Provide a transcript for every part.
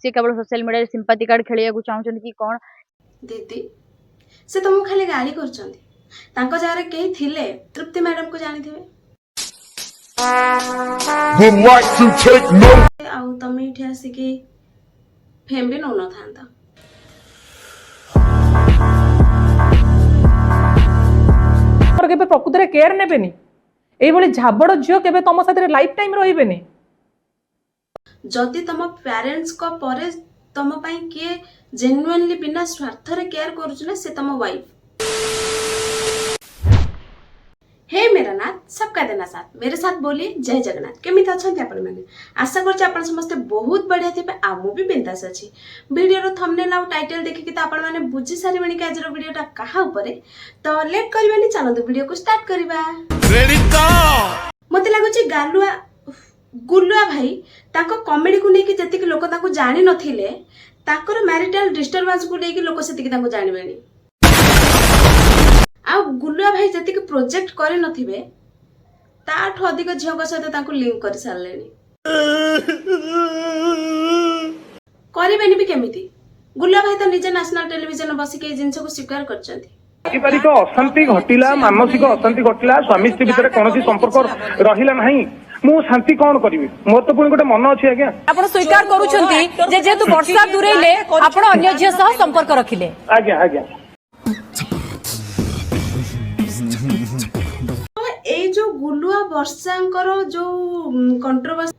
से केवल social media sympathy card खेलिया को चाहउछन कि कोन दीदी से तुमको खाली गाली करछंती तांको जारे केही थिले तृप्ति मैडम को जानी थिबे आउ तमे इठे आसी कि फेम भी न थांता केबे प्रकृति केयर नेबेनी एई भली झाबड़ झियो केबे तम साथे लाइफ टाइम रहिबेनी जदि तम पेरेंट्स को परे तम पई के जेन्युइनली बिना स्वार्थ रे केयर करूछले से तम वाइफ हे मेरा नाथ सबका देना साथ मेरे साथ बोलिए जय जगन्नाथ केमित अछंती आपण माने आशा करछ आपण समस्त बहुत बढ़िया थिबे आ मु भी बिंदास अछि वीडियो रो थंबनेल आ टाइटल देखि कि त आपण माने बुझी सारी बणी के आज रो वीडियोटा कहा ऊपर तो लेट करबानी चलंतु वीडियो को स्टार्ट करबा रेडी तो मते लागुची गालुआ गुल्लुआ भाई ताको कॉमेडी को लेके जति के लोक ताको जानि नथिले ताकर मैरिटल डिस्टर्बेंस को लेके लोक सेति के ताको जानिबेनी आ गुल्लुआ भाई जति के प्रोजेक्ट करे नथिबे ताठो अधिक झियो सहित ताको लिंक कर सारलेनी करिबेनी भी केमिति गुल्लुआ भाई तो निजे नेशनल टेलीविजन बसी के जिंस को स्वीकार करचंती पारिवारिक अशांति घटिला मानसिक अशांति घटिला स्वामी स्त्री भितर कौन संपर्क रहिला नहीं मु शांति कौन करी मोर तो पुणी गोटे मन अच्छी आज्ञा आपण स्वीकार करूछंती जे जेतु वर्षा दूरेले आपण अन्य झियो सह संपर्क रखिले आज्ञा आज्ञा ए जो गुल्लुआ वर्षांकर जो कंट्रोवर्सी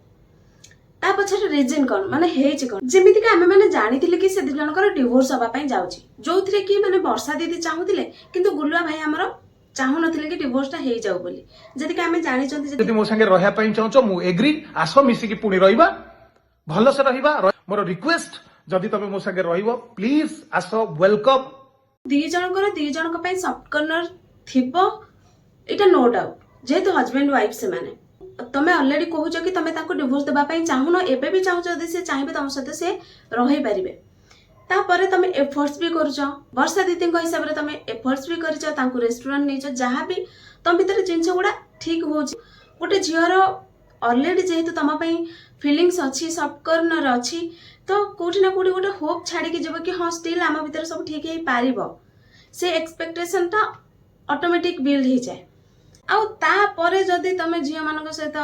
ता पछर रीजन कोन माने हेज कोन जेमिति का हमें माने जानिथिले कि से दिजनकर डिवोर्स हबा पई जाउची जोथरे कि माने वर्षा दीदी चाहुथिले किंतु गुल्लुआ भाई हमरो चाहू नथिले कि डिवोर्सटा हेइ जाउ बोली जदि का हमें जानि चंती जदि मो संगे रहया पई चाहचो मु एग्री आसो मिसी की पुणी रहिबा भलो से रहिबा मोर रिक्वेस्ट जदि तमे मो संगे रहिबो प्लीज आसो वेलकम दी जनक पई सॉफ्ट कॉर्नर थिबो इटा नो डाउट जेतु हस्बैंड वाइफ से माने तमे ऑलरेडी कहूछ कि तमे ताको डिवोर्स देबा पई चाहू न एबे भी चाहू जदि से चाहिबे तम साथे से रहि परिबे तापरे तमे एफर्ट्स भी करूछ वर्षा दीदी को हिसाब रे तमे एफर्ट्स भी करिछ तांको रेस्टोरेंट नेछ जहां भी तम भीतर जिंस गुडा ठीक होछ गोटे झियर ऑलरेडी जेहेतु तम पई फीलिंग्स अछि सॉफ्ट कॉर्नर अछि तो कोठी ना कोठी गोटे होप छाडी के जब कि हां स्टिल आमा भीतर सब ठीक हे पारिबो से एक्सपेक्टेशन ता ऑटोमेटिक बिल्ड हो जाए आउ ता परे जदी तमे झियो मानक सहित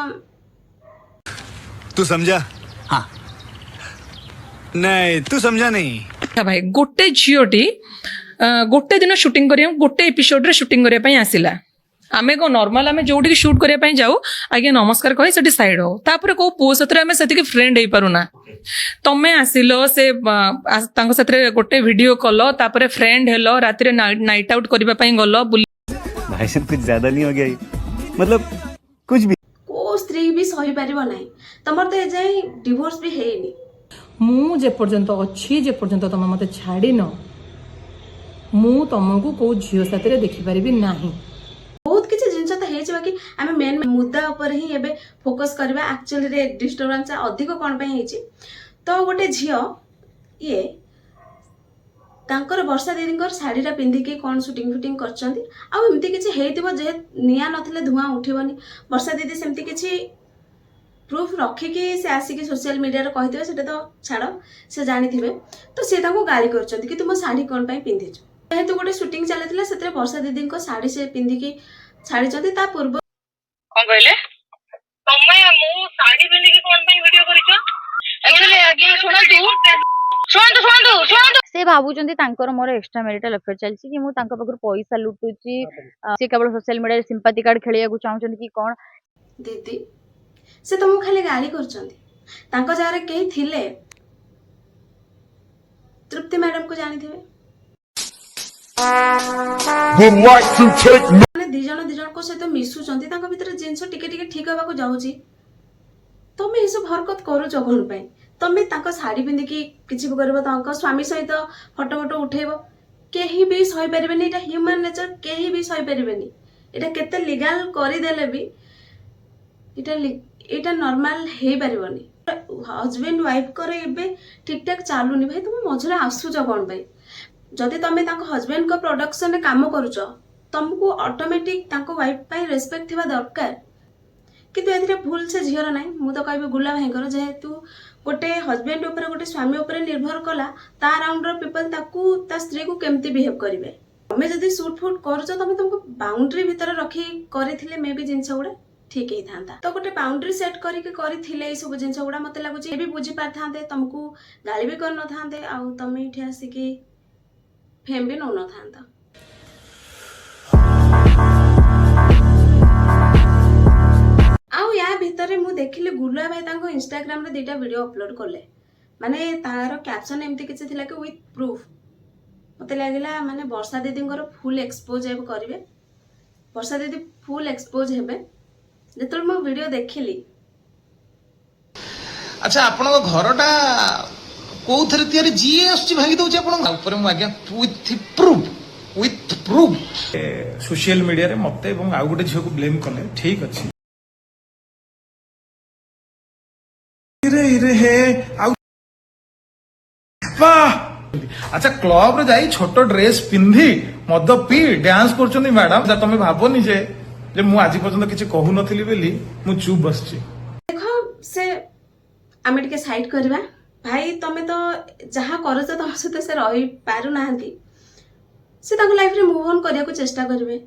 तू समझा हाँ नहीं तू समझा नहीं भाई गोटे झियोटी गोटे दिन शूटिंग करिया गोटे एपिसोड रे शूटिंग करिया पई आसिला आमे को नॉर्मल आमे जोटी शूट करिया पई जाऊ आगे नमस्कार कहि सेठी साइड हो तापर को पो सतरे आमे सेति के फ्रेंड हे पारुना तमे आसिलो से तांको सतरे गोटे वीडियो कॉल तापर फ्रेंड हेलो राति रे नाइट आउट करिबा पई गलो भाई साहब कुछ ज्यादा नहीं हो गया मतलब कुछ भी को स्त्री भी सही परिबो नाही तमर तो ए जाई डिवोर्स भी हेनी मु जे पर्यंत अच्छी जे पर्यंत तुम मते छाड़ी न मु तुमको को झियो साथे रे देखि परिबी नाही बहुत किछि जिंस त हे जेबा कि आमे मेन मुद्दा ऊपर ही एबे फोकस करबा एक्चुअली रे डिस्टर्बेंस अधिक कोन पई हेछि तो गोटे झियो ये तांकर वर्षा दीदी शाढ़ीटा पिंधिकी कौन शूटिंग फुटिंग करछंती आ एमती किछि हेइतिबो जे निया नथिले धुआं उठिबनी वर्षा दीदी सेमती किछि प्रूफ रखिकी से आसिकी सोशल मीडिया रे कहिथिबे सेटा तो छाड़ो से जानिथिबे तो से ताको गाली करछंती कि तुम शाढ़ी कोन पई पिंधिछु जेहेतु गोटे शूटिंग चलेतिला सेतरे वर्षा दीदी को शाढ़ी से पिंधिकी छाड़ीछंती ता पूर्व कोन कहले तमे मु साड़ी पिंधिकी कोन पई वीडियो करिछो एक्चुअली आगे सुनतु से भाबुचंती तांकर मोर एक्स्ट्रा मैरिटल अफेयर चलछि कि मु तांका पकर पैसा लुटुची से केवल सोशल मीडिया सिंपैथी कार्ड खेलिया को चाहउछन कि कोन दीदी से तुमको खाली गाली करछंती तांको जारे केही थिले तृप्ति मैडम को जानि थिबे माने दी जन को सहित मिसुचंती तांको भीतर जिंस टिके टिके ठीक होबा को जाउची तमे ए सब हरकत करूछ कोन पई तमे तांको साड़ी पिंधिकी किछि करबो तांको स्वामी सहित फोटो फोटो उठेबो केही भी सही परिबेनी एटा ह्यूमन नेचर केही भी सही परिबेनी एटा केते लीगल करि देले भी एटा नॉर्मल हे परिबोनी हस्बैंड वाइफ करे एबे ठीक ठाक चालुनी भाई तुम मझरे आसुच कोन भाई जदि तमे तांको हस्बैंड को प्रोडक्शन रे काम करूछ तुमको ऑटोमेटिक तांको वाइफ पई रेस्पेक्ट थिबा दरकार किंतु एथिरे भूल से झियर नाही मु तो कहबे गुला भाईकर जेहेतु गोटे हजबैंड ऊपर गोटे स्वामी ऊपर निर्भर कला ता अराउंड पीपल ताकू ता स्त्री को केमती बिहेव करेंगे तमें जदि सुट फुट कर तुमको बाउंड्री भितर रखी करथिले मे भी जिनस गुड़ा ठीक ही था तो गोटे बाउंड्री सेट करथिले ये सब जिनस गुड़ा मत लगुच भी बुझी पारि था तुमको गाली भी कर न था तुम ये आसिकी फेम भी नौ न था आउ या भितर मु देखिली गुलुआ भाई तांको इंस्टाग्राम रे दुटा वीडियो अपलोड कले माने तार कैप्शन एमती किछि थिला कि विथ प्रूफ मते लागिला माने वर्षा दीदींकर फुल एक्सपोज हेब करिवे वर्षा दीदी फुल एक्सपोज हेबे जेतल मु वीडियो देखिली अच्छा आपन घरटा कोथरे तयारी जीए आछि भांगी दउछि आपन ऊपर मु आज्ञा विथ प्रूफ सोशल मीडिया रे मते एवं आ गोटे झियो को ब्लेम कले ठीक अछि अच्छा क्लब रे जाई छोट ड्रेस पिंधि मद पी डांस करछनी मैडम तुम भाबनी जे मु आज पर्यंत किछि कहू नथिली बेली मु चुप बसछि देखो से आमे टिके साइड करबा भाई तमे तो जहाँ करछ तम सहित से रही पारु नाहंती से ताको लाइफ रे मूव ऑन करिया को चेष्टा करबे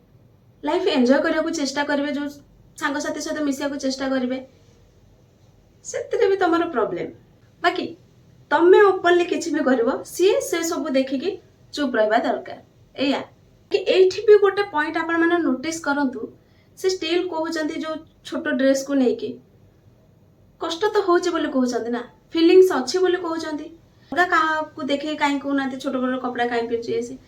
लाइफ एंजॉय करिया को चेष्टा करबे जो सांग साथी सहित मिसिया को चेष्टा करबे से भी तुम प्रॉब्लम बाकी तमें ओपनली किसी भी कर सी से सब देखिकी चुप रहा दरकार एया कि एठी भी गोटे पॉइंट आपण माने नोटिस करंतु से स्टिल कहउचंती जो छोटो ड्रेस को नेकी कष्ट तो होचे बोले कहउचंती ना फीलिंग्स अच्छी बोले कहउचंती अलगा का को देखे काई को नाते छोटो बड़ कपड़ा काई पिचे से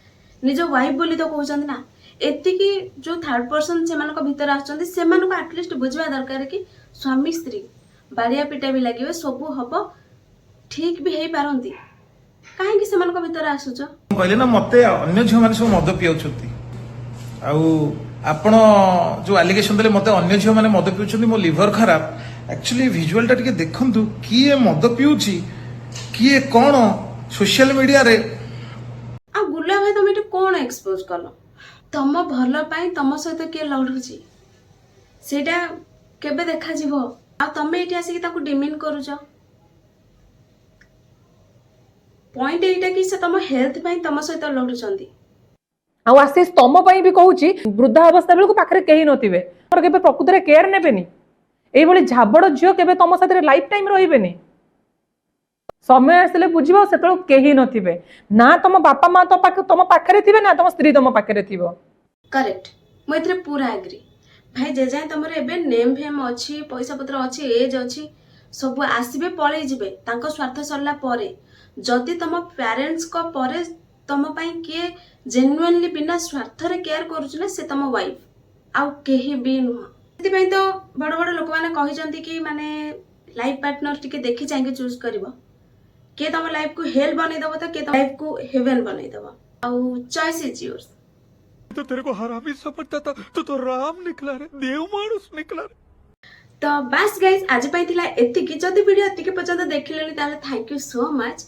निज वाइफ बोली तो कहउचंती ना एति की जो थर्ड पर्सन से मानको भीतर आछंती से मानको एटलीस्ट बुझवा दरकार कि स्वामी स्त्री बाड़िया पिटा भी लगे सब हम ठीक भी पारती कहीं से भीतर आसुच कहले ना मते अन्य झियो माने सब मद पिउछंती आपण जो एलिगेशन देले मते अन्य झियो माने मद पिउछंती मो लिवर खराब एक्चुअली विजुअल टा टिके देखंतु किए मद पिउची किए कोन सोशल मीडिया रे आ गुला भाई तुम एटे कोन एक्सपोज करलो तम भलो पाई तम सहित के लढुची सेटा केबे देखा जीवो आ तमे एठी आसी ताको डिमिन करूछ पॉइंट एटा कि से तम हेल्थ पई तम सहित लढुचंती आ आशीष तम पई भी कहूची वृद्धा अवस्था बेलको पाखरे केही नथिबे और केबे प्रकृति रे केयर नेबेनी एई बोली झाबड़ जियो केबे तम साथे लाइफ टाइम रहिबेनी समय आसले बुझिबो सेतलो केही नथिबे ना तम बापा मां तो तम पाखरे थिबे ना तम स्त्री तम पाखरे थिबो करेक्ट मैं इतरे पूरा एग्री भाई जे जाए तुम एबे नेम फेम अच्छी पैसा पत्र अच्छी एज अच्छी सब आसबे पळै जिबे तांको स्वार्थ सरला परे जदि तुम पेरेंट्स को परे तुम पई किए जेन्युइनली बिना स्वार्थ रे केयर करूछ ना से तुम वाइफ आउ केही भी नुह सेति पई तो बड़ बड़ लोक माने कहि जंती कि माने लाइफ पार्टनर टिके देखि चाहि चूज करबो के तुम लाइफ को हेल बनै दबो त के तुम लाइफ को हेवन बनै दबो आउ चॉइस इज योर्स तो तेरे को हरामी समझता था तो राम निकला रे देव मानुस निकला रे तो बस गाइस आज पाई थिला एतिकी जदि वीडियो एतिकी पर्यंत देखिलेनी ताले थैंक यू सो मच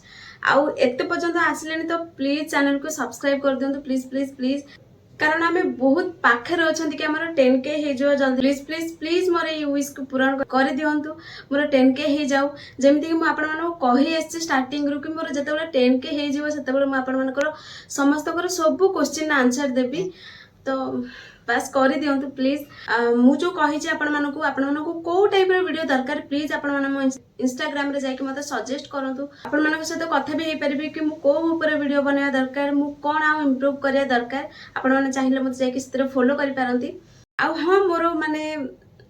आउ एते पर्यंत आसिलेनी तो प्लीज चैनल को सब्सक्राइब कर दियंतु प्लीज प्लीज प्लीज कारण आमे बहुत पाखे अछंती कि हमर 10k हे जो जल्दी प्लीज प्लीज प्लीज मोर ये विश को पूर्ण कर दियंतु मोर 10k हे जाऊ जेमिति कि मु आपण मानको कहि एसछि स्टार्टिंग रु कि मोर जतेबेला 10k हे जीवो सेतेबेला मु आपण मानकर समस्त कर सब क्वेश्चन आंसर देबी तो बस कर दियंतु प्लीज मु जो कहि छी आपण मानको को टाइप रो वीडियो दरकार प्लीज आपण माने मो इंस्टाग्राम रे जाके मते सजेस्ट करंतु आपण मानको सहित कथा भी हे परबी कि मु को ऊपर वीडियो बनाया दरकार मु कोन आ इंप्रूव करिया दरकार आपण माने चाहिले मते जाके सितरे फॉलो करि पारंती आ हां मोर माने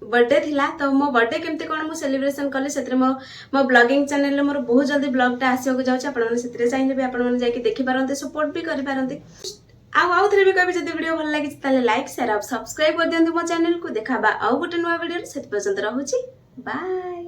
बर्थडे थिला तो मो बर्थडे केमते कोन मु सेलिब्रेशन करले सेतरे मो ब्लॉगिंग चैनल रे मोर बहुत जल्दी ब्लॉगटा आसियो को जाउछ आपण माने सितरे चाहिले भी आपण माने जाके देखि पारंती सपोर्ट भी करि पारंती आउ थे भी कभी जब वीडियो भल लगी ताले लाइक शेयर और सब्सक्राइब कर दियंतु मो चैनल को देखाबा आउ गोटे नुवा वीडियो से पर्यंत रहूची बाय।